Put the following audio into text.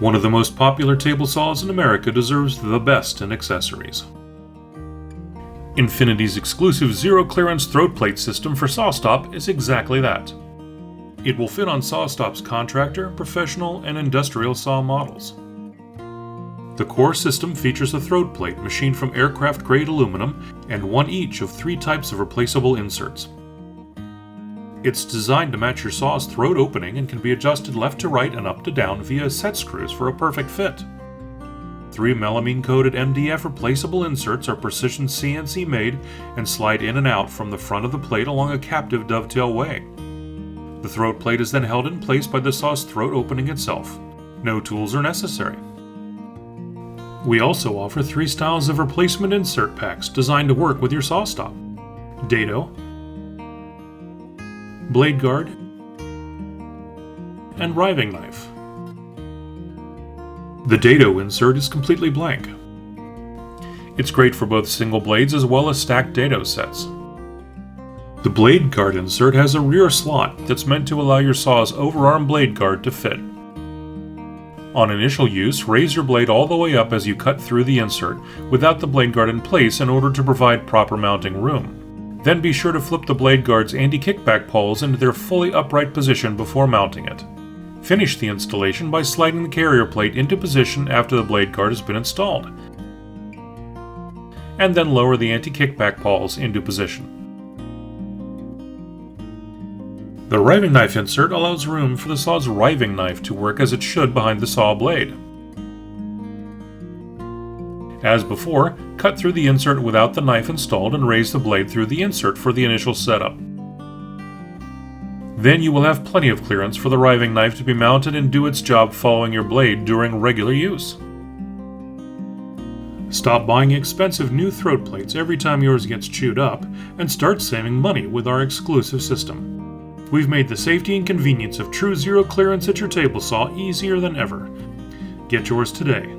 One of the most popular table saws in America deserves the best in accessories. Infinity's exclusive zero-clearance throat plate system for SawStop is exactly that. It will fit on SawStop's contractor, professional, and industrial saw models. The core system features a throat plate machined from aircraft-grade aluminum and one each of 3 types of replaceable inserts. It's designed to match your saw's throat opening and can be adjusted left to right and up to down via set screws for a perfect fit. 3 melamine-coated MDF replaceable inserts are precision CNC made and slide in and out from the front of the plate along a captive dovetail way. The throat plate is then held in place by the saw's throat opening itself. No tools are necessary. We also offer 3 styles of replacement insert packs designed to work with your SawStop: Dado, blade guard, and riving knife. The Dado insert is completely blank. It's great for both single blades as well as stacked Dado sets. The blade guard insert has a rear slot that's meant to allow your saw's overarm blade guard to fit. On initial use, raise your blade all the way up as you cut through the insert without the blade guard in place in order to provide proper mounting room. Then be sure to flip the blade guard's anti-kickback pawls into their fully upright position before mounting it. Finish the installation by sliding the carrier plate into position after the blade guard has been installed, and then lower the anti-kickback pawls into position. The riving knife insert allows room for the saw's riving knife to work as it should behind the saw blade. As before, cut through the insert without the knife installed and raise the blade through the insert for the initial setup. Then you will have plenty of clearance for the riving knife to be mounted and do its job following your blade during regular use. Stop buying expensive new throat plates every time yours gets chewed up and start saving money with our exclusive system. We've made the safety and convenience of true zero clearance at your table saw easier than ever. Get yours today.